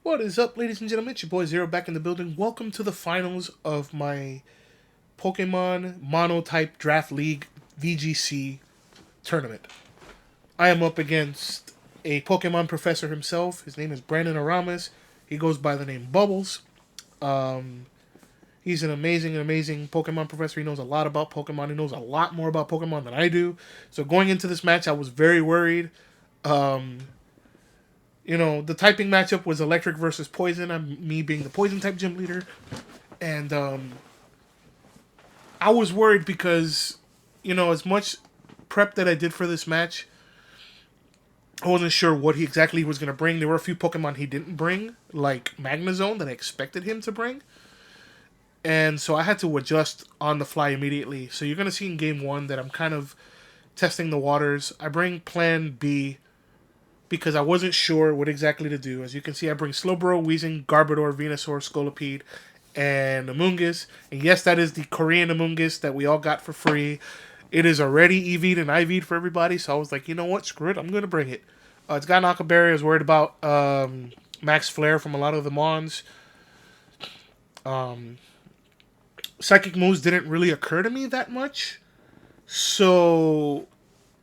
What is up, ladies and gentlemen? It's your boy Zero back in the building. Welcome to the finals of my Pokemon Monotype Draft League VGC tournament. I am up against a Pokemon professor himself. His name is Brandon Oramas. He goes by the name Bubbles. Um, he's an amazing Pokemon professor. He knows a lot about Pokemon. He knows a lot more about Pokemon than I do. So going into this match, I was very worried. Um, the typing matchup was electric versus poison. Me being the poison type gym leader. And I was worried because, as much prep that I did for this match, I wasn't sure what he exactly was going to bring. There were a few Pokemon he didn't bring, like Magnezone, that I expected him to bring. And so I had to adjust on the fly immediately. So you're going to see in game one that I'm kind of testing the waters. I bring Plan B because I wasn't sure what exactly to do. As you can see, I bring Slowbro, Weezing, Garbodor, Venusaur, Scolipede, and Amoonguss. And yes, that is the Korean Amoonguss that we all got for free. It is already EV'd and IV'd for everybody, so I was like, you know what, screw it, I'm going to bring it. It's got Knocka Berry. I was worried about Max Flare from a lot of the Mons. Psychic moves didn't really occur to me that much, so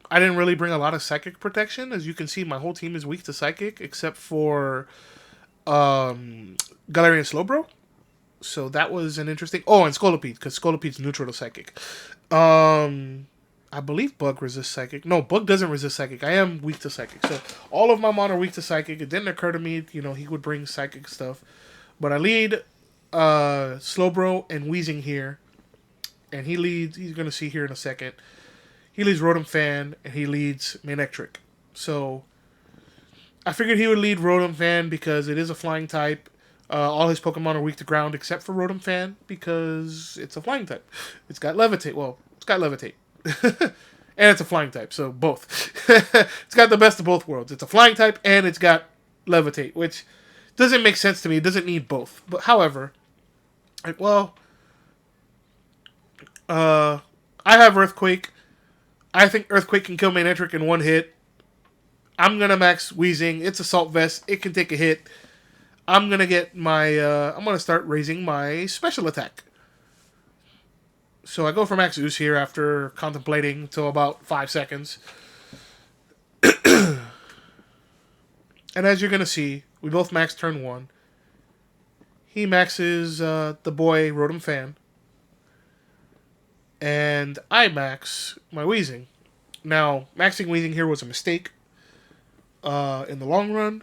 I didn't really bring a lot of Psychic protection. As you can see, my whole team is weak to Psychic, except for Galarian Slowbro. So that was an interesting... Oh, and Scolipede, because Scolipede's neutral to Psychic. I believe Bug resists Psychic. No, Bug doesn't resist Psychic. I am weak to Psychic. So all of my Mon are weak to Psychic. It didn't occur to me, he would bring Psychic stuff. But I lead Slowbro and Weezing here. And he leads... He's going to see here in a second. He leads Rotom Fan, and he leads Manectric. So I figured he would lead Rotom Fan because it is a flying type. All his Pokemon are weak to ground except for Rotom Fan because it's a flying type. It's got Levitate. Well, it's got Levitate. And it's a flying type, so both. It's got the best of both worlds. It's a flying type and it's got Levitate, which doesn't make sense to me. It doesn't need both. But however, I have Earthquake. I think Earthquake can kill Manectric in one hit. I'm going to max Weezing. It's Assault Vest. It can take a hit. I'm going to get my... I'm going to start raising my special attack. So I go for Max Ooze here after contemplating until about 5 seconds. And as you're going to see, we both max turn 1. He maxes the boy Rotom Fan. And I max my Weezing. Now, maxing Weezing here was a mistake. In the long run,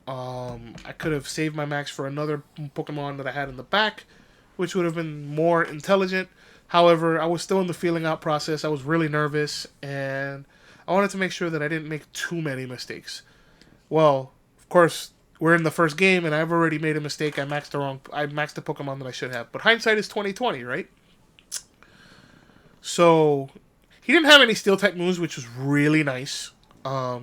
I could have saved my max for another Pokemon that I had in the back, which would have been more intelligent. However, I was still in the feeling out process. I was really nervous, and I wanted to make sure that I didn't make too many mistakes. Well, of course, we're in the first game, and I've already made a mistake. I maxed the Pokemon that I should have. But hindsight is 20/20, right? So he didn't have any Steel-type moves, which was really nice. I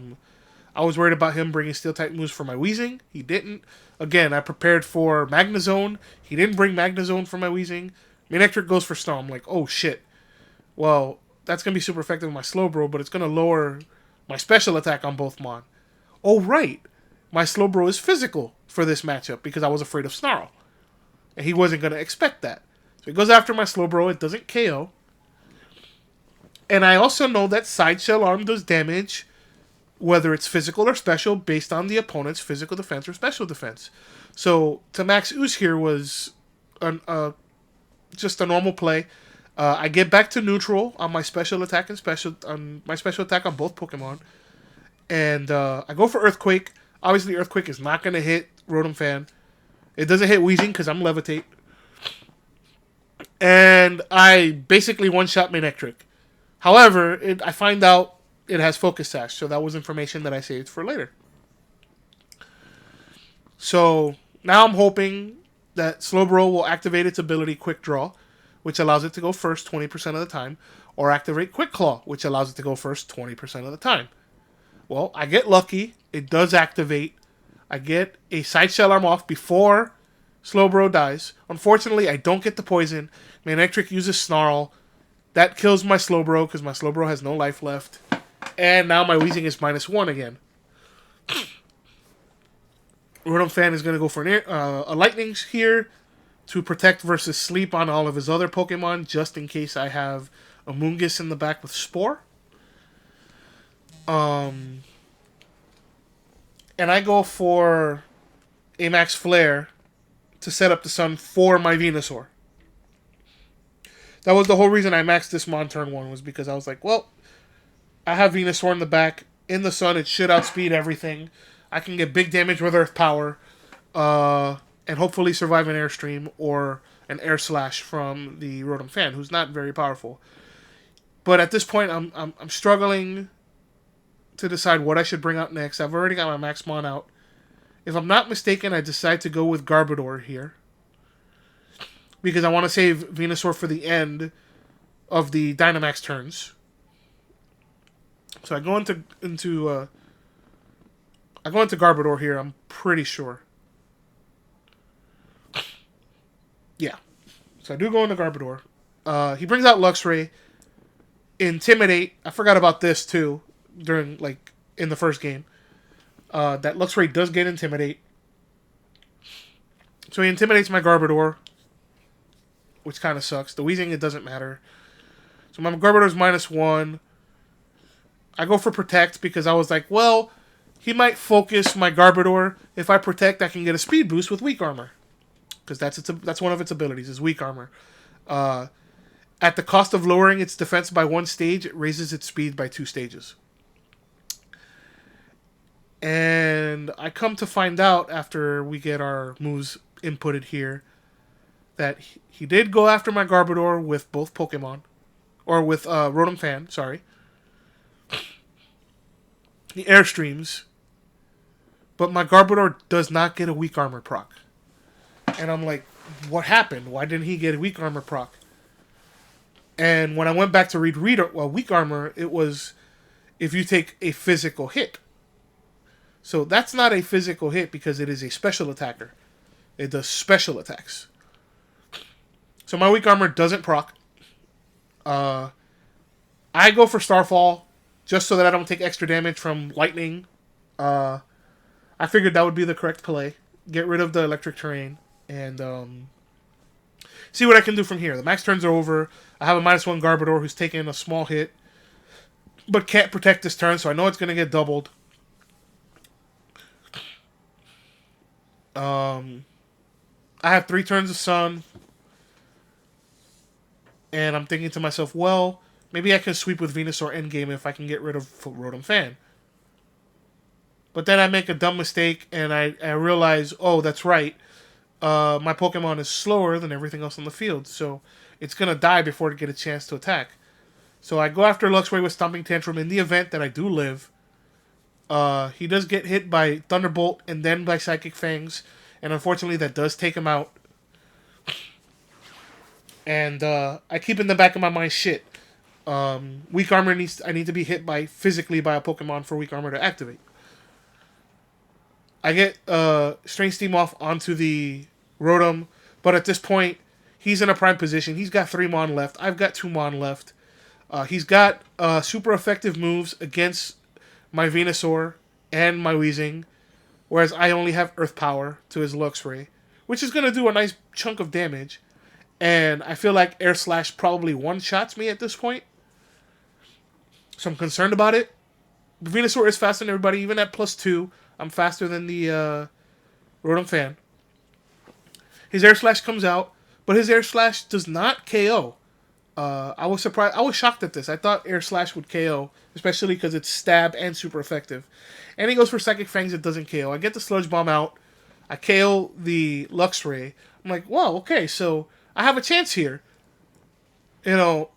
was worried about him bringing Steel-type moves for my Weezing. He didn't. Again, I prepared for Magnezone. He didn't bring Magnezone for my Weezing. Manectric goes for Snow. I'm like, oh shit. Well, that's going to be super effective with my Slowbro, but it's going to lower my special attack on both Mon. Oh, right. My Slowbro is physical for this matchup because I was afraid of Snarl. And he wasn't going to expect that. So he goes after my Slowbro. It doesn't KO. And I also know that Side Shell Arm does damage, whether it's physical or special, based on the opponent's physical defense or special defense. So to max Ooze here was just a normal play. I get back to neutral on my special attack on both Pokemon, and I go for Earthquake. Obviously, Earthquake is not going to hit Rotom Fan. It doesn't hit Weezing because I'm Levitate, and I basically one-shot Manectric. However, I find out it has Focus Sash, so that was information that I saved for later. So now I'm hoping that Slowbro will activate its ability Quick Draw, which allows it to go first 20% of the time, or activate Quick Claw, which allows it to go first 20% of the time. Well, I get lucky. It does activate. I get a Side Shell Arm off before Slowbro dies. Unfortunately, I don't get the poison. Manectric uses Snarl. That kills my Slowbro because my Slowbro has no life left. And now my Weezing is -1 again. Rotom Fan is going to go for a Lightning here to protect versus sleep on all of his other Pokemon, just in case I have a Moongus in the back with Spore. And I go for a Max Flare to set up the sun for my Venusaur. That was the whole reason I maxed this Mon turn 1, was because I was like, well, I have Venusaur in the back. In the sun, it should outspeed everything. I can get big damage with Earth Power. And hopefully survive an Airstream or an Air Slash from the Rotom Fan, who's not very powerful. But at this point, I'm struggling to decide what I should bring out next. I've already got my Maxmon out. If I'm not mistaken, I decide to go with Garbodor here, because I want to save Venusaur for the end of the Dynamax turns. So I go into Garbodor here. I'm pretty sure. Yeah. So I do go into Garbodor. He brings out Luxray. Intimidate. I forgot about this too during in the first game. That Luxray does get Intimidate. So he intimidates my Garbodor, which kind of sucks. The Weezing, it doesn't matter. So my Garbodor's -1. I go for Protect because I was like, well, he might focus my Garbodor. If I Protect, I can get a speed boost with Weak Armor, because that's one of its abilities, is Weak Armor. At the cost of lowering its defense by 1 stage, it raises its speed by 2 stages. And I come to find out, after we get our moves inputted here, that he did go after my Garbodor with both Pokemon. Or with Rotom Fan, sorry. He Airstreams. But my Garbodor does not get a Weak Armor proc. And I'm like, what happened? Why didn't he get a Weak Armor proc? And when I went back to read Weak Armor, it was if you take a physical hit. So that's not a physical hit because it is a special attacker. It does special attacks. So my Weak Armor doesn't proc. I go for Starfall just so that I don't take extra damage from Lightning. I figured that would be the correct play. Get rid of the electric terrain and see what I can do from here. The max turns are over. I have a -1 Garbodor who's taking a small hit, but can't protect this turn, so I know it's going to get doubled. I have 3 turns of Sun, and I'm thinking to myself, well, maybe I can sweep with Venusaur endgame if I can get rid of Rotom Fan. But then I make a dumb mistake, and I realize, oh, that's right. My Pokemon is slower than everything else on the field, so it's going to die before it get a chance to attack. So I go after Luxray with Stomping Tantrum in the event that I do live. He does get hit by Thunderbolt and then by Psychic Fangs, and unfortunately that does take him out. And I keep in the back of my mind, shit. Weak Armor I need to be hit physically by a Pokemon for Weak Armor to activate. I get Strange Steam off onto the Rotom, but at this point, he's in a prime position. He's got 3 Mon left. I've got 2 Mon left. He's got super effective moves against my Venusaur and my Weezing, whereas I only have Earth Power to his Luxray, which is going to do a nice chunk of damage. And I feel like Air Slash probably one-shots me at this point, so I'm concerned about it. Venusaur is faster than everybody, even at +2. I'm faster than the Rotom Fan. His Air Slash comes out, but his Air Slash does not KO. I was surprised. I was shocked at this. I thought Air Slash would KO, especially because it's stab and super effective. And he goes for Psychic Fangs. It doesn't KO. I get the Sludge Bomb out. I KO the Luxray. I'm like, wow, okay, so I have a chance here. You know,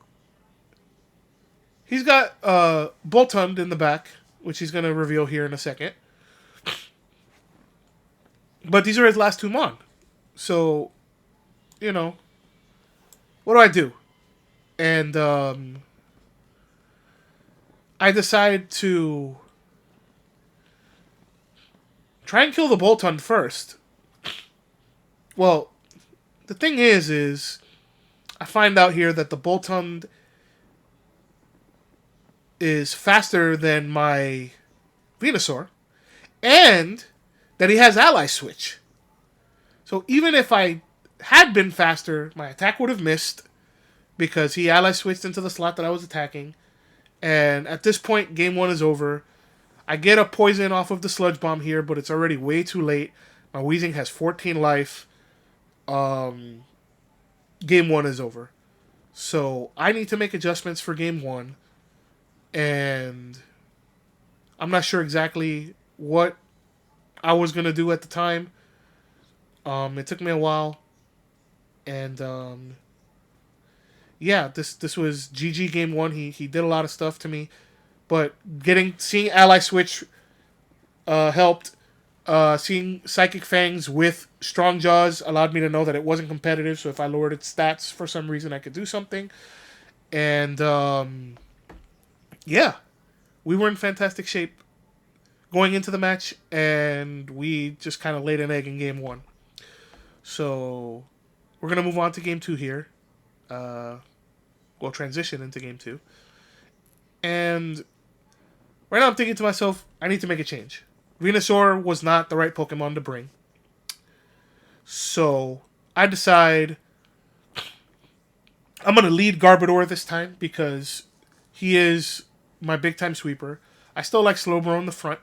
he's got Boltund in the back, which he's going to reveal here in a second. But these are his last 2 Mon. So, you know, what do I do? And I decide to try and kill the Boltund first. Well, the thing is I find out here that the Boltund is faster than my Venusaur, and that he has ally switch. So even if I had been faster, my attack would have missed because he ally switched into the slot that I was attacking. And at this point, game 1 is over. I get a poison off of the sludge bomb here, but it's already way too late. My Weezing has 14 life. Game 1 is over. So I need to make adjustments for game 1. And I'm not sure exactly what I was going to do at the time. It took me a while. And yeah, this was GG game 1. He did a lot of stuff to me. But seeing ally switch helped. Seeing Psychic Fangs with Strong Jaws allowed me to know that it wasn't competitive, so if I lowered its stats for some reason, I could do something. And, yeah, we were in fantastic shape going into the match, and we just kind of laid an egg in game 1. So, we're going to move on to game 2 here. We'll transition into game 2. And right now I'm thinking to myself, I need to make a change. Venusaur was not the right Pokemon to bring. So, I decide I'm going to lead Garbodor this time because he is my big-time sweeper. I still like Slowbro in the front.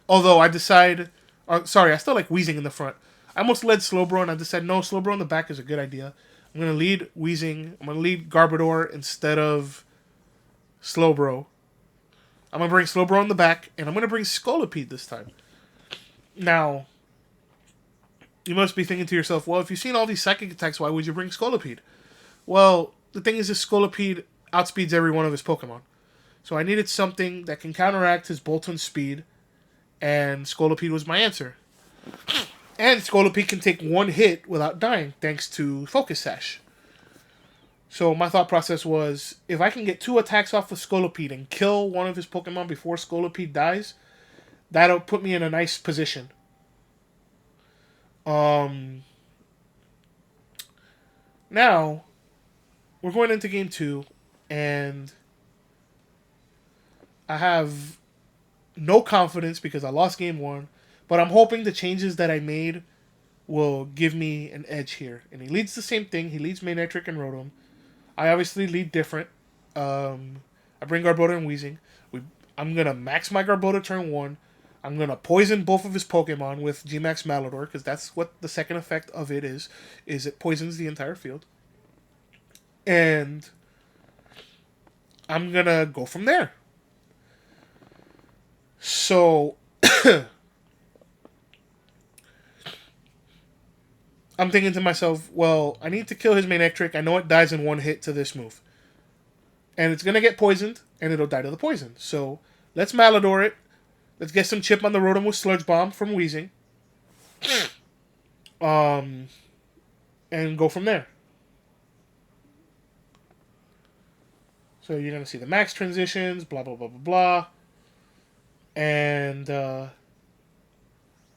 Although I decide... I still like Weezing in the front. I almost led Slowbro and I decided, no, Slowbro in the back is a good idea. I'm going to lead Weezing. I'm going to lead Garbodor instead of Slowbro. I'm going to bring Slowbro in the back, and I'm going to bring Scolipede this time. Now, you must be thinking to yourself, well, if you've seen all these psychic attacks, why would you bring Scolipede? Well, the thing is, Scolipede outspeeds every one of his Pokemon. So I needed something that can counteract his Boltund speed, and Scolipede was my answer. And Scolipede can take one hit without dying, thanks to Focus Sash. So my thought process was, if I can get 2 attacks off of Scolipede and kill one of his Pokemon before Scolipede dies, that'll put me in a nice position. Now, we're going into game 2, and I have no confidence because I lost game 1, but I'm hoping the changes that I made will give me an edge here. And he leads the same thing. He leads Manectric and Rotom. I obviously lead different. I bring Garbodor and Weezing. I'm going to max my Garbodor turn 1. I'm going to poison both of his Pokemon with G-Max Malador, because that's what the second effect of it is it poisons the entire field. And I'm going to go from there. So, I'm thinking to myself, well, I need to kill his Manectric. I know it dies in one hit to this move. And it's going to get poisoned, and it'll die to the poison. So, let's Malador it. Let's get some chip on the Rotom with Sludge Bomb from Weezing. And go from there. So, you're going to see the max transitions, blah, blah, blah, blah, blah. And,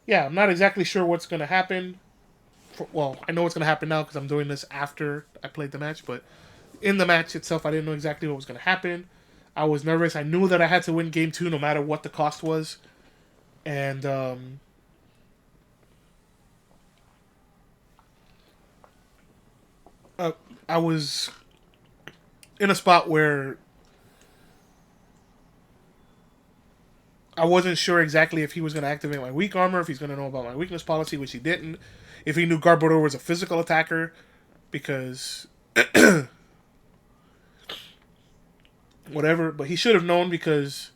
yeah, I'm not exactly sure what's going to happen. Well, I know what's going to happen now because I'm doing this after I played the match, but in the match itself, I didn't know exactly what was going to happen. I was nervous. I knew that I had to win game 2 no matter what the cost was. And, I was in a spot where I wasn't sure exactly if he was going to activate my weak armor, if he's going to know about my weakness policy, which he didn't. If he knew Garbodor was a physical attacker, because whatever. But he should have known because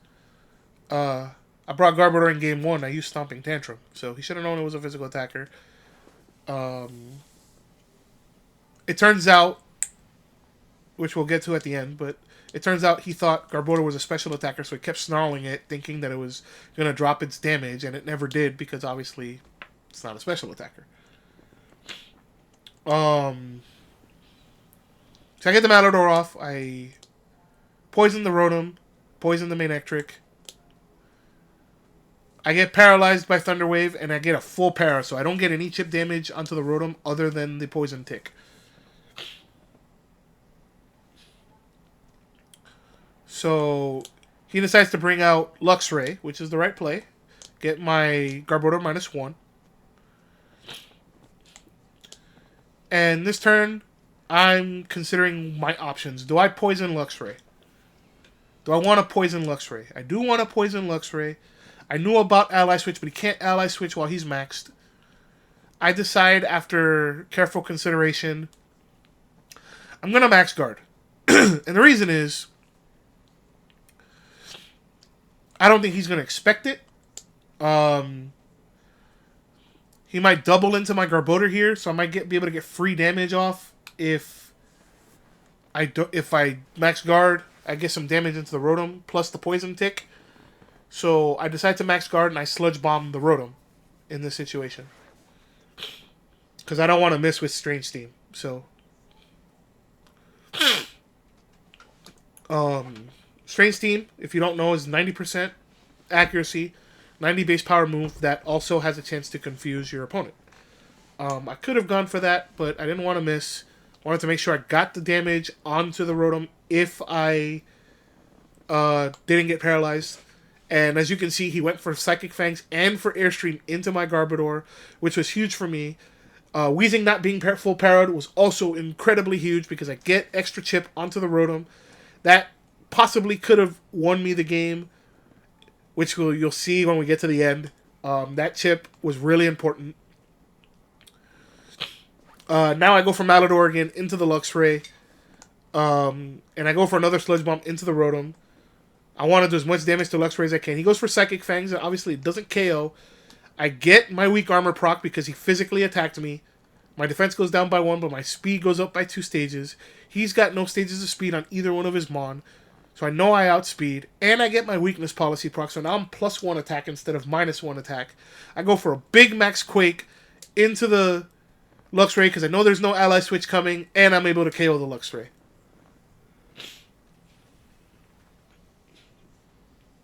I brought Garbodor in game 1. I used Stomping Tantrum, so he should have known it was a physical attacker. It turns out, which we'll get to at the end, but it turns out he thought Garbodor was a special attacker, so he kept snarling it, thinking that it was going to drop its damage, and it never did, because obviously it's not a special attacker. So I get the Malador off, I poison the Rotom, poison the Manectric. I get paralyzed by Thunder Wave, and I get a full para, so I don't get any chip damage onto the Rotom other than the Poison Tick. So he decides to bring out Luxray, which is the right play. get my Garbodor -1. And this turn, I'm considering my options. Do I poison Luxray? Do I want to poison Luxray? I do want to poison Luxray. I knew about Ally Switch, but he can't Ally Switch while he's maxed. I decide after careful consideration, I'm going to max guard. And the reason is, I don't think he's going to expect it. He might double into my Garbodor here, so I might be able to get free damage off if I max guard. I get some damage into the Rotom plus the Poison Tick. So I decide to max guard and I Sludge Bomb the Rotom in this situation. Because I don't want to miss with Strange Steam. So, Strange Steam, if you don't know, is 90% accuracy, 90 base power move that also has a chance to confuse your opponent. I could have gone for that, but I didn't want to miss. Wanted to make sure I got the damage onto the Rotom if I didn't get paralyzed. And as you can see, he went for Psychic Fangs and for Airstream into my Garbodor, which was huge for me. Weezing not being full parried was also incredibly huge because I get extra chip onto the Rotom. That possibly could have won me the game, which you'll see when we get to the end. That chip was really important. Now I go for Malador again into the Luxray. And I go for another Sludge Bomb into the Rotom. I want to do as much damage to Luxray as I can. He goes for Psychic Fangs, and obviously it doesn't KO. I get my weak armor proc because he physically attacked me. My defense goes down by 1, but my speed goes up by 2 stages. He's got no stages of speed on either one of his Mon. So I know I outspeed. And I get my weakness policy proc, so now I'm +1 attack instead of -1 attack. I go for a big max Quake into the Luxray because I know there's no Ally Switch coming, and I'm able to KO the Luxray.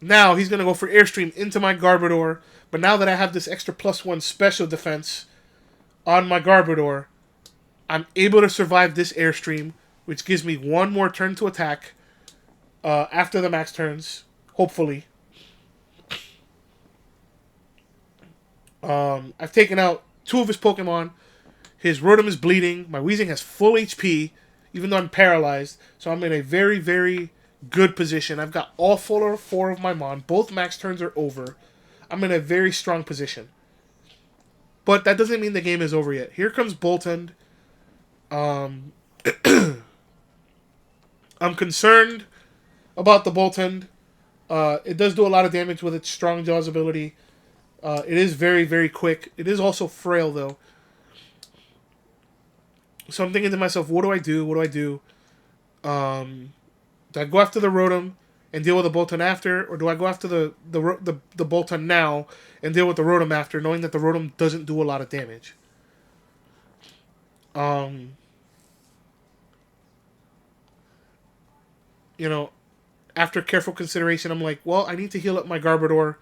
Now he's going to go for Airstream into my Garbodor, but now that I have this extra +1 special defense on my Garbodor, I'm able to survive this Airstream, which gives me 1 more turn to attack after the max turns, hopefully. I've taken out 2 of his Pokemon. His Rotom is bleeding. My Weezing has full HP, even though I'm paralyzed. So I'm in a very, very good position. I've got all 4 of my Mon. Both max turns are over. I'm in a very strong position. But that doesn't mean the game is over yet. Here comes Boltund. I'm concerned about the Boltund. It does do a lot of damage with its Strong Jaws ability. It is very, very quick. It is also frail, though. So I'm thinking to myself, what do I do? What do I do? Do I go after the Rotom and deal with the Boltund after? Or do I go after the Boltund now and deal with the Rotom after, knowing that the Rotom doesn't do a lot of damage? You know, after careful consideration, I'm like, well, I need to heal up my Garbodor.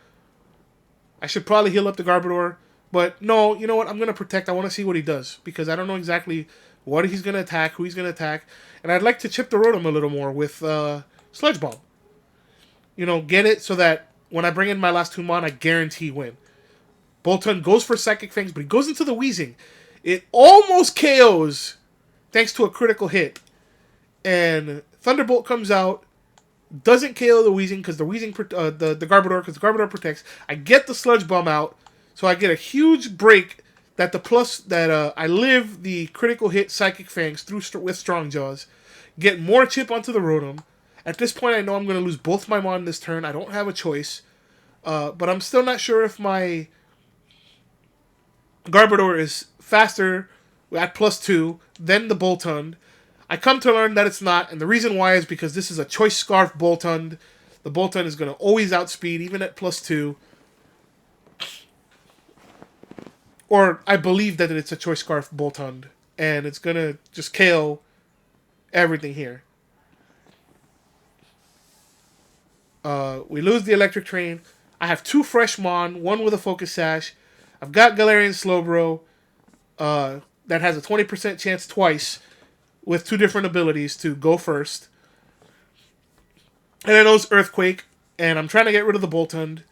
I should probably heal up the Garbodor. But no, you know what? I'm going to protect. I want to see what he does. Because I don't know exactly what he's going to attack, who he's going to attack. And I'd like to chip the Rotom a little more with Sludge Bomb. You know, get it so that when I bring in my last 2 Mon, I guarantee win. Boltund goes for Psychic Fangs, but he goes into the Weezing. It almost KOs thanks to a critical hit. And Thunderbolt comes out. Doesn't KO the Weezing because the Weezing the Garbodor, because the Garbodor protects. I get the Sludge Bomb out, so I get a huge break that I live the critical hit Psychic Fangs with Strong Jaws. Get more chip onto the Rotom. At this point, I know I'm going to lose both my Mon this turn. I don't have a choice, but I'm still not sure if my Garbodor is faster at +2 than the Boltund. I come to learn that it's not, and the reason why is because this is a Choice Scarf Boltund. The Boltund is going to always outspeed, even at +2. Or I believe that it's a Choice Scarf Boltund, and it's going to just KO everything here. We lose the Electric Train. I have 2 fresh Mon, 1 with a Focus Sash. I've got Galarian Slowbro that has a 20% chance twice with 2 different abilities to go first. And I know it's Earthquake, and I'm trying to get rid of the Boltund.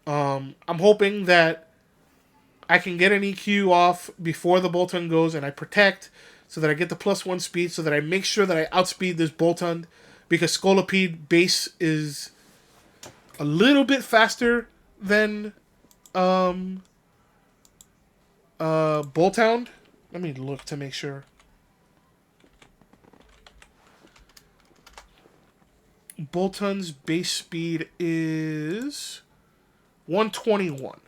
I'm hoping that I can get an EQ off before the Boltund goes, and I protect so that I get the +1 speed, so that I make sure that I outspeed this Boltund, because Scolipede base is a little bit faster than Boltund. Let me look to make sure. Boltund's base speed is 121.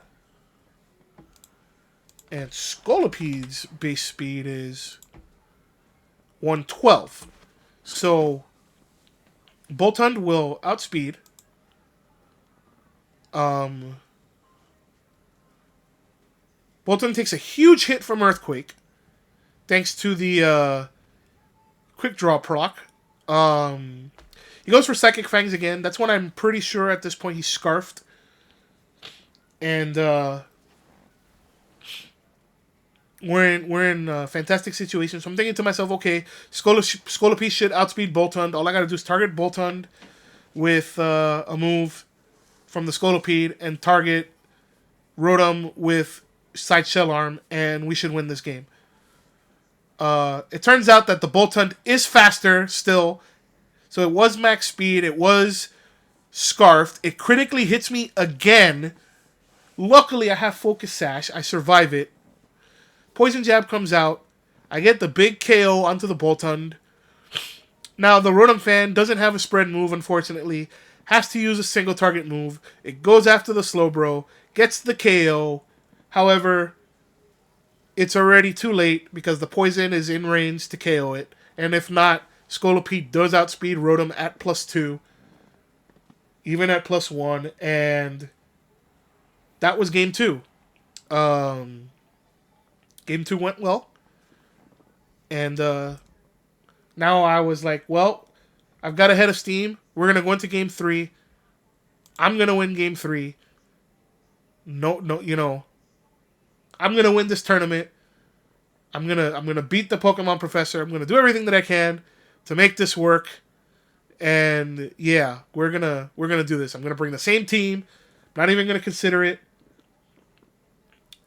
And Scolipede's base speed is 112. So Boltund will outspeed. Boltund takes a huge hit from Earthquake, thanks to the Quick Draw proc. He goes for Psychic Fangs again. That's when I'm pretty sure at this point he's Scarfed. And we're in a fantastic situation. So I'm thinking to myself, okay, Scolipede should outspeed Boltund. All I gotta do is target Boltund with a move from the Scolipede and target Rotom with Side Shell Arm, and we should win this game. It turns out that the Boltund is faster still. So it was max speed. It was Scarfed. It critically hits me again. Luckily, I have Focus Sash. I survive it. Poison Jab comes out. I get the big KO onto the Boltund. Now, the Rotom fan doesn't have a spread move, unfortunately. Has to use a single target move. It goes after the Slowbro. Gets the KO. However, it's already too late because the poison is in range to KO it. And if not, Scolipede does outspeed Rotom at +2. Even at +1. And that was game 2. Game 2 went well. And now I was like, well, I've got a head of steam. We're going to go into game 3. I'm going to win game 3. No, I'm going to win this tournament. I'm going to beat the Pokemon Professor. I'm going to do everything that I can to make this work. And yeah, we're going to do this. I'm going to bring the same team. Not even going to consider it.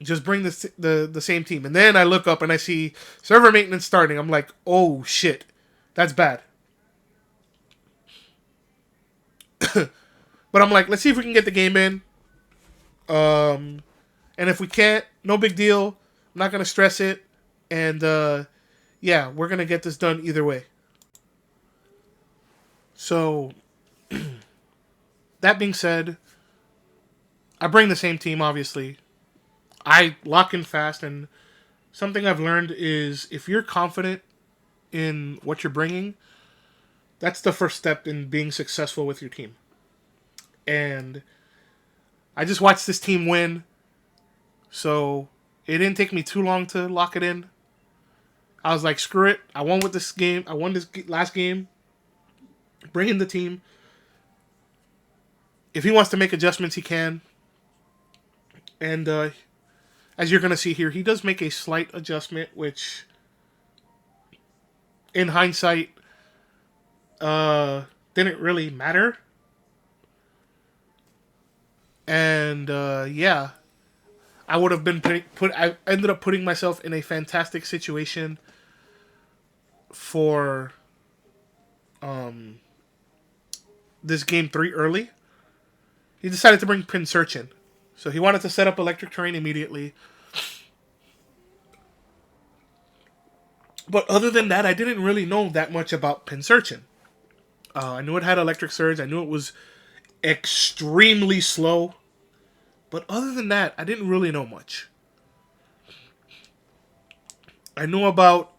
Just bring the same team. And then I look up and I see server maintenance starting. I'm like, oh shit. That's bad. But I'm like, let's see if we can get the game in. And if we can't, no big deal. I'm not going to stress it. And yeah, we're going to get this done either way. So, that being said, I bring the same team, obviously. I lock in fast, and something I've learned is if you're confident in what you're bringing, that's the first step in being successful with your team. And I just watched this team win, so it didn't take me too long to lock it in. I was like, screw it. I won with this game. I won this last game. Bring in the team. If he wants to make adjustments, he can. And as you're going to see here, he does make a slight adjustment, which in hindsight didn't really matter. And yeah, I would have been I ended up putting myself in a fantastic situation for this game 3 early. He decided to bring Pinsirchin. So he wanted to set up Electric Terrain immediately. But other than that, I didn't really know that much about Pinsirchin. I knew it had Electric Surge. I knew it was extremely slow. But other than that, I didn't really know much. I knew about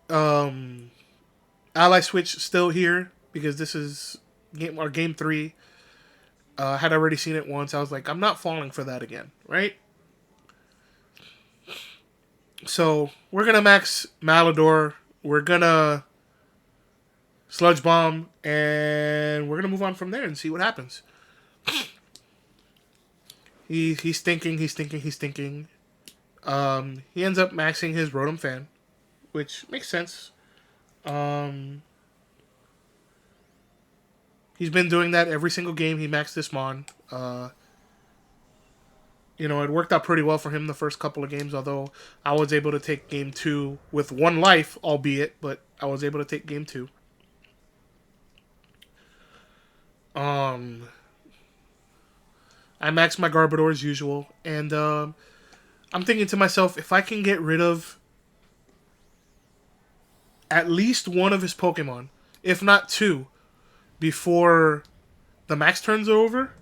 Ally Switch still here, because this is game 3. I had already seen it once. I was like, I'm not falling for that again, right? So, we're going to max Malador. We're going to Sludge Bomb. And we're going to move on from there and see what happens. He's thinking. He ends up maxing his Rotom Fan, which makes sense. He's been doing that every single game he maxed this Mon. It worked out pretty well for him the first couple of games, although I was able to take game 2 with 1 life, albeit, but I was able to take game 2. Um, I maxed my Garbodor as usual, and I'm thinking to myself, if I can get rid of at least one of his Pokemon, if not two, before the max turns are over,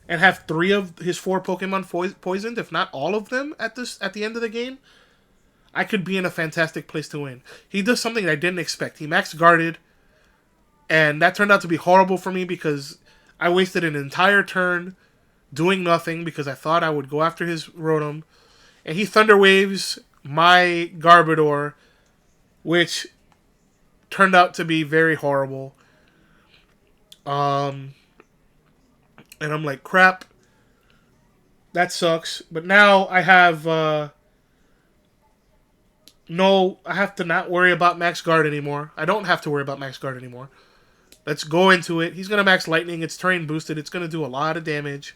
and have 3 of his 4 Pokemon poisoned, if not all of them at the end of the game, I could be in a fantastic place to win. He does something I didn't expect. He max guarded, and that turned out to be horrible for me because I wasted an entire turn doing nothing because I thought I would go after his Rotom, and he Thunder Waves my Garbodor, which turned out to be very horrible. And I'm like, crap, that sucks. But now I have I have to not worry about Max Guard anymore. I don't have to worry about Max Guard anymore. Let's go into it. He's gonna Max Lightning. It's terrain boosted. It's gonna do a lot of damage.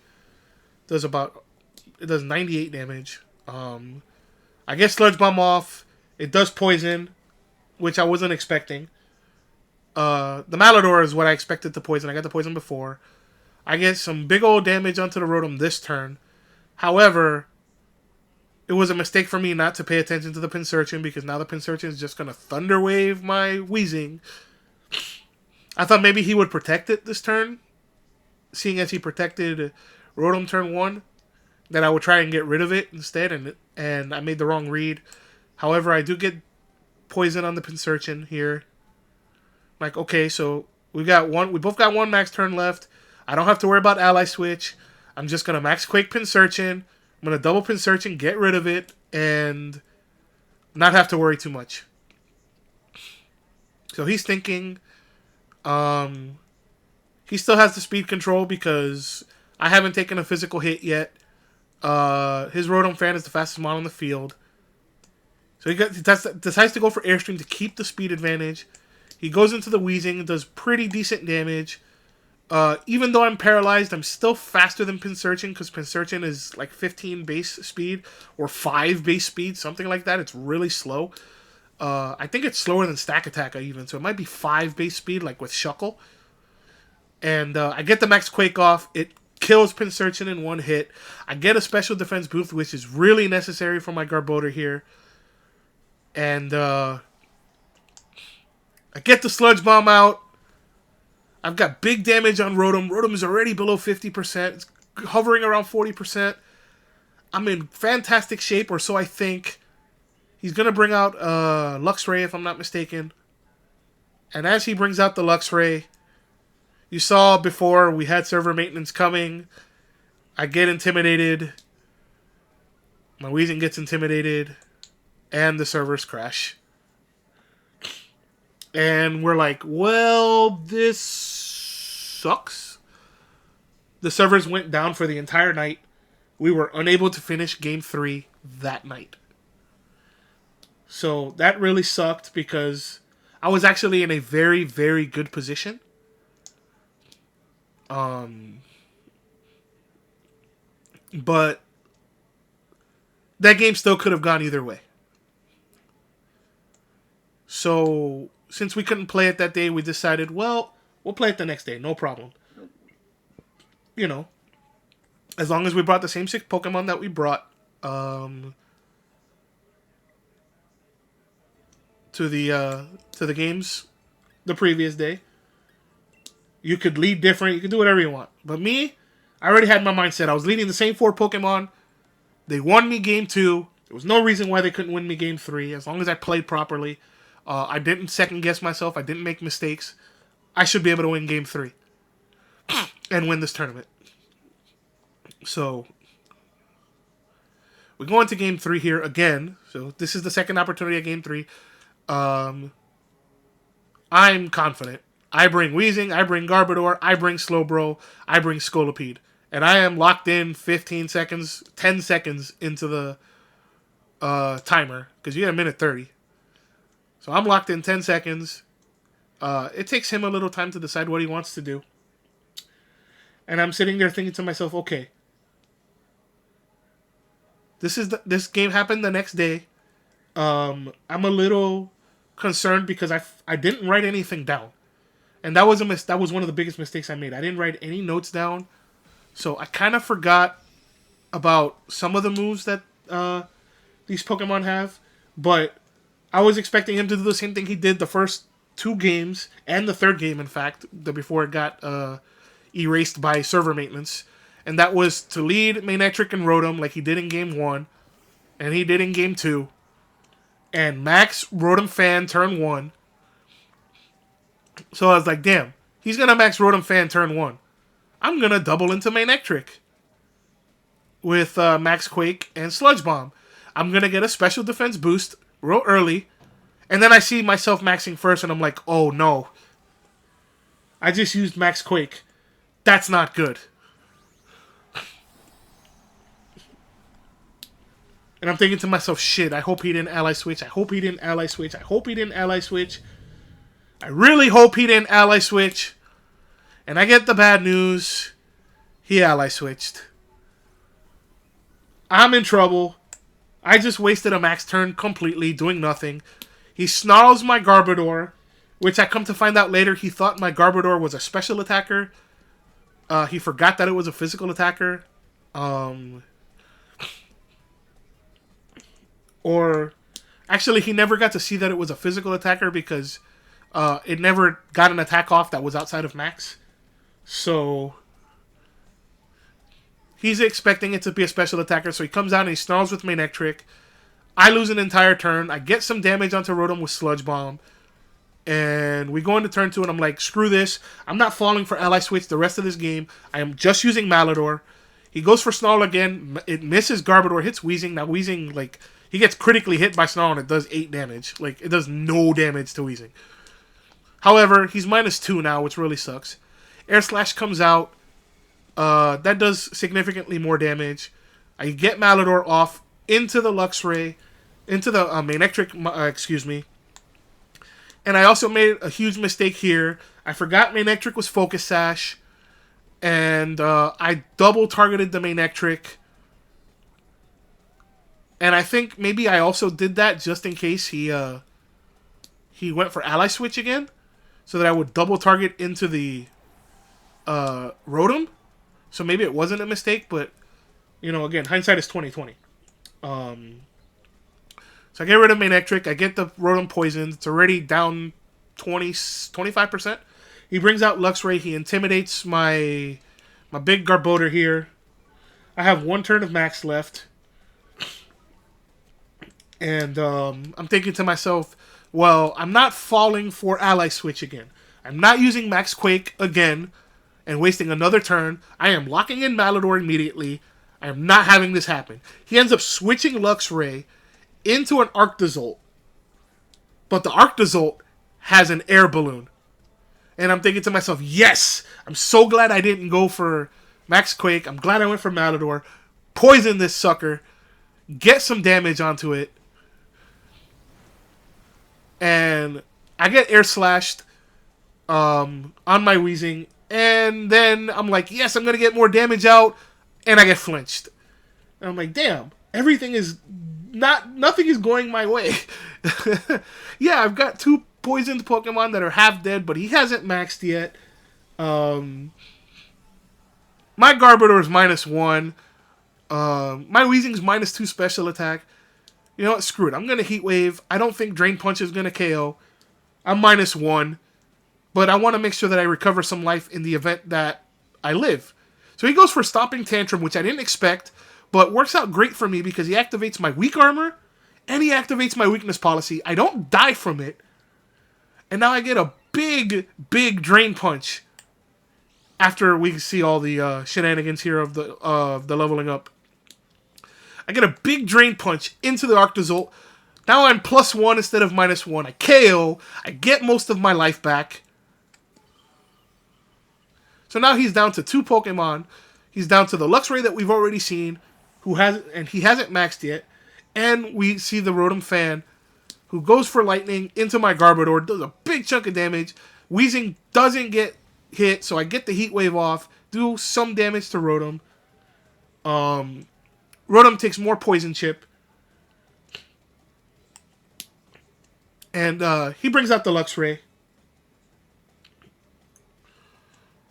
It does 98 damage. I get Sludge Bomb off. It does poison, which I wasn't expecting. The Malador is what I expected to poison. I got the poison before. I get some big old damage onto the Rotom this turn. However, it was a mistake for me not to pay attention to the Pinsirchin because now the Pinsirchin is just going to Thunder Wave my Weezing. I thought maybe he would protect it this turn, seeing as he protected Rotom turn 1, that I would try and get rid of it instead, and I made the wrong read. However, I do get poison on the Pinsirchin here. Like, okay, so we both got 1 max turn left. I don't have to worry about Ally Switch. I'm just going to Max Quake Pinsirchin. I'm going to double Pinsirchin, get rid of it, and not have to worry too much. So he's thinking, he still has the speed control because I haven't taken a physical hit yet. His Rotom Fan is the fastest model on the field. So he decides to go for Airstream to keep the speed advantage. He goes into the Weezing, does pretty decent damage. Even though I'm paralyzed, I'm still faster than Pinsirchin because Pinsirchin is like 15 base speed or 5 base speed, something like that. It's really slow. I think it's slower than Stack Attack even, so it might be 5 base speed like with Shuckle. And I get the Max Quake off. It kills Pinsirchin in 1 hit. I get a special defense boost, which is really necessary for my Garbodor here. And I get the Sludge Bomb out. I've got big damage on Rotom. Rotom is already below 50%. It's hovering around 40%. I'm in fantastic shape, or so I think. He's going to bring out Luxray, if I'm not mistaken. And as he brings out the Luxray, you saw before we had server maintenance coming. I get intimidated. My Weezing gets intimidated. And the servers crash. And we're like, well, this sucks. The servers went down for the entire night. We were unable to finish Game 3 that night. So that really sucked because I was actually in a very, very good position. But that game still could have gone either way. So since we couldn't play it that day, we decided, well, we'll play it the next day. No problem. As long as we brought the same 6 Pokemon that we brought to the games the previous day. You could lead different. You could do whatever you want. But me, I already had my mindset. I was leading the same 4 Pokemon. They won me Game 2. There was no reason why they couldn't win me Game 3 as long as I played properly. I didn't second guess myself. I didn't make mistakes. I should be able to win Game 3 and win this tournament. So we go into Game 3 here again. So this is the second opportunity at Game 3. I'm confident. I bring Weezing, I bring Garbodor, I bring Slowbro, I bring Scolipede. And I am locked in 10 seconds into the timer. Because you get 1:30. So I'm locked in 10 seconds. It takes him a little time to decide what he wants to do. And I'm sitting there thinking to myself, okay, This game happened the next day. I'm a little concerned because I didn't write anything down, and that was one of the biggest mistakes I made. I didn't write any notes down, so I kind of forgot about some of the moves that these Pokemon have, but I was expecting him to do the same thing he did the first two games and the third game, in fact, before it got erased by server maintenance, and that was to lead Manectric and Rotom like he did in Game 1, and he did in Game 2, and Max Rotom Fan turn 1. So I was like, damn, he's going to Max Rotom Fan turn 1. I'm going to double into Manectric with Max Quake and Sludge Bomb. I'm going to get a special defense boost real early, and then I see myself maxing first, and I'm like, oh no. I just used Max Quake. That's not good. And I'm thinking to myself, shit, I hope he didn't ally switch. I hope he didn't ally switch. I hope he didn't ally switch. I really hope he didn't ally switch. And I get the bad news. He ally switched. I'm in trouble. I just wasted a max turn completely, doing nothing. He snarls my Garbodor, which I come to find out later he thought my Garbodor was a special attacker. He forgot that it was a physical attacker. Or, actually, he never got to see that it was a physical attacker because it never got an attack off that was outside of max. So, he's expecting it to be a special attacker, so he comes out and he snarls with Manectric. I lose an entire turn. I get some damage onto Rotom with Sludge Bomb. And we go into turn 2, and I'm like, screw this. I'm not falling for Ally Switch the rest of this game. I am just using Malador. He goes for Snarl again. It misses Garbodor, hits Weezing. Now Weezing, like, he gets critically hit by Snarl, and it does 8 damage. Like, it does no damage to Weezing. However, he's -2 now, which really sucks. Air Slash comes out. That does significantly more damage. I get Malador off into the Luxray, into the Manectric, excuse me. And I also made a huge mistake here. I forgot Manectric was Focus Sash, and I double targeted the Manectric. And I think maybe I also did that just in case he went for Ally Switch again, so that I would double target into the Rotom. So maybe it wasn't a mistake, but, you know, again, hindsight is 20/20. So I get rid of Manectric. I get the Rotom poisoned. It's already down 25%. He brings out Luxray. He intimidates my big Garbodor here. I have one turn of max left. And I'm thinking to myself, well, I'm not falling for Ally Switch again. I'm not using Max Quake again and wasting another turn. I am locking in Malador immediately. I am not having this happen. He ends up switching Luxray into an Arctozolt. But the Arctozolt has an air balloon. And I'm thinking to myself, yes! I'm so glad I didn't go for Max Quake. I'm glad I went for Malador. Poison this sucker. Get some damage onto it. And I get air slashed on my Weezing. And then I'm like, yes, I'm going to get more damage out. And I get flinched. And I'm like, damn. Everything is nothing is going my way. Yeah, I've got 2 poisoned Pokemon that are half dead, but he hasn't maxed yet. My Garbodor is -1. My Weezing's -2 special attack. You know what? Screw it. I'm going to Heat Wave. I don't think Drain Punch is going to KO. I'm -1. But I want to make sure that I recover some life in the event that I live. So he goes for Stomping Tantrum, which I didn't expect, but works out great for me because he activates my Weak Armor, and he activates my Weakness Policy. I don't die from it. And now I get a big, big Drain Punch after we see all the shenanigans here of the leveling up. I get a big Drain Punch into the Arctozolt. Now I'm +1 instead of -1. I KO. I get most of my life back. So now he's down to 2 Pokemon. He's down to the Luxray that we've already seen, he hasn't maxed yet. And we see the Rotom Fan, who goes for Lightning into my Garbodor, does a big chunk of damage. Weezing doesn't get hit, so I get the Heat Wave off, do some damage to Rotom. Rotom takes more Poison Chip. And he brings out the Luxray.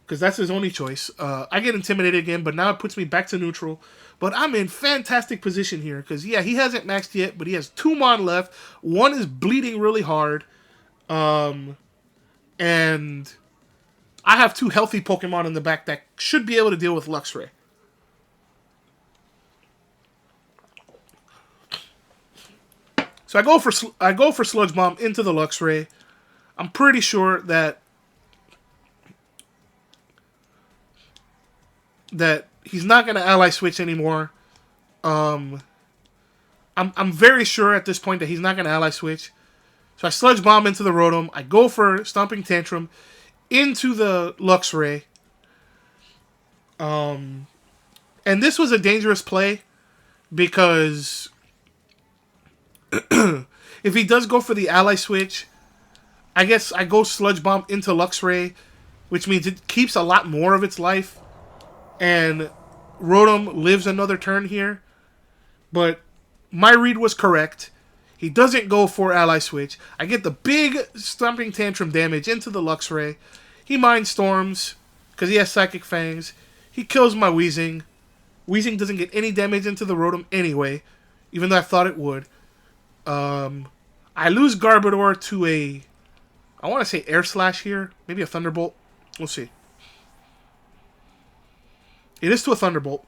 Because that's his only choice. I get intimidated again, but now it puts me back to neutral. But I'm in fantastic position here. Because, yeah, he hasn't maxed yet, but he has 2 Mon left. One is bleeding really hard. And I have 2 healthy Pokemon in the back that should be able to deal with Luxray. So I go for Sludge Bomb into the Luxray. I'm pretty sure that he's not going to Ally Switch anymore. I'm very sure at this point that he's not going to Ally Switch. So I Sludge Bomb into the Rotom. I go for Stomping Tantrum into the Luxray. And this was a dangerous play because if he does go for the Ally Switch, I guess I go Sludge Bomb into Luxray, which means it keeps a lot more of its life. And Rotom lives another turn here. But my read was correct. He doesn't go for Ally Switch. I get the big Stomping Tantrum damage into the Luxray. He Mind Storms because he has Psychic Fangs. He kills my Weezing. Weezing doesn't get any damage into the Rotom anyway, even though I thought it would. I lose Garbodor to a, I want to say Air Slash here. Maybe a Thunderbolt. We'll see. It is to a Thunderbolt.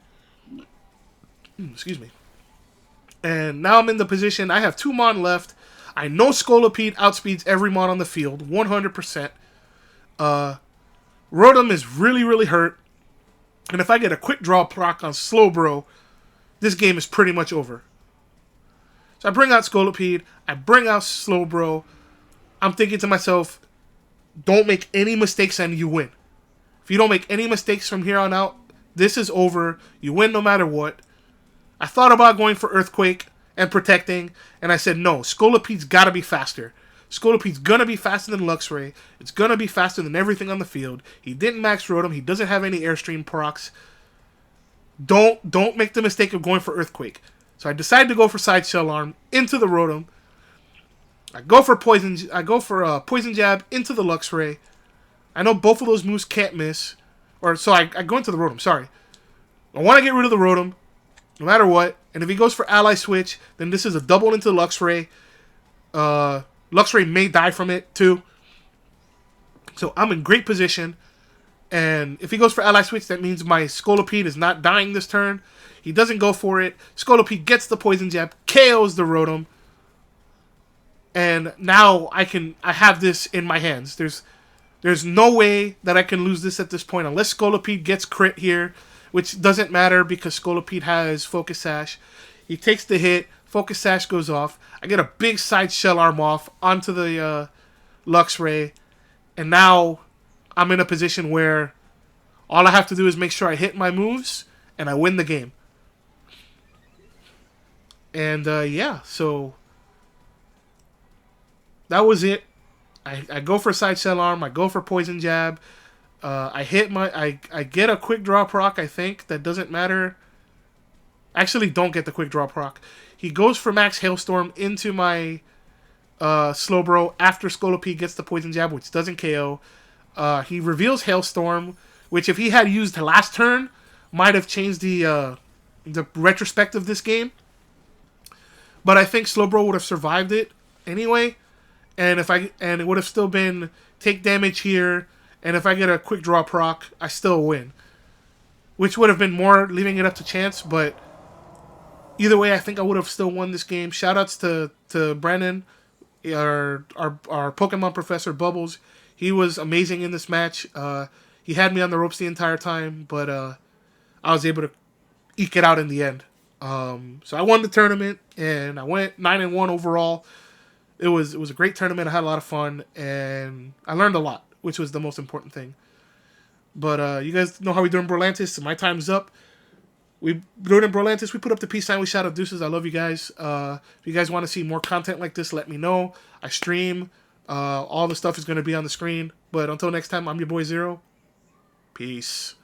Excuse me. And now I'm in the position, I have 2 Mon left. I know Scolipede outspeeds every Mon on the field, 100%. Rotom is really, really hurt. And if I get a quick draw proc on Slowbro, this game is pretty much over. So I bring out Scolipede. I bring out Slowbro. I'm thinking to myself, don't make any mistakes and you win. If you don't make any mistakes from here on out, this is over. You win no matter what. I thought about going for Earthquake and protecting, and I said, no, Scolipede's got to be faster. Scolipede's going to be faster than Luxray. It's going to be faster than everything on the field. He didn't max Rotom. He doesn't have any Airstream procs. Don't make the mistake of going for Earthquake. So I decided to go for Side Shell Arm into the Rotom. I go for Poison Jab into the Luxray. I know both of those moves can't miss. I go into the Rotom, sorry. I want to get rid of the Rotom, no matter what. And if he goes for Ally Switch, then this is a double into Luxray. Luxray may die from it, too. So I'm in great position. And if he goes for Ally Switch, that means my Scolipede is not dying this turn. He doesn't go for it. Scolipede gets the Poison Jab, KOs the Rotom. And now I have this in my hands. There's no way that I can lose this at this point unless Scolipede gets crit here, which doesn't matter because Scolipede has Focus Sash. He takes the hit. Focus Sash goes off. I get a big Side Shell Arm off onto the Luxray. And now I'm in a position where all I have to do is make sure I hit my moves and I win the game. And yeah, so that was it. I go for Side Shell Arm. I go for Poison Jab. I get a Quick Draw proc, I think. That doesn't matter. Actually, don't get the Quick Draw proc. He goes for Max Hailstorm into my Slowbro after Scolipede gets the Poison Jab, which doesn't KO. He reveals Hailstorm, which if he had used last turn, might have changed the retrospect of this game. But I think Slowbro would have survived it anyway. And it would have still been take damage here, and if I get a Quick Draw proc, I still win. Which would have been more leaving it up to chance, but either way, I think I would have still won this game. Shoutouts to Brandon, our Pokemon professor, Bubbles. He was amazing in this match. He had me on the ropes the entire time, but I was able to eke it out in the end. So I won the tournament, and I went 9-1 overall. It was a great tournament. I had a lot of fun, and I learned a lot, which was the most important thing. But you guys know how we do in Brolantis. So my time's up. We do it in Brolantis. We put up the peace sign. We shout out deuces. I love you guys. If you guys want to see more content like this, let me know. I stream. All the stuff is going to be on the screen. But until next time, I'm your boy Zero. Peace.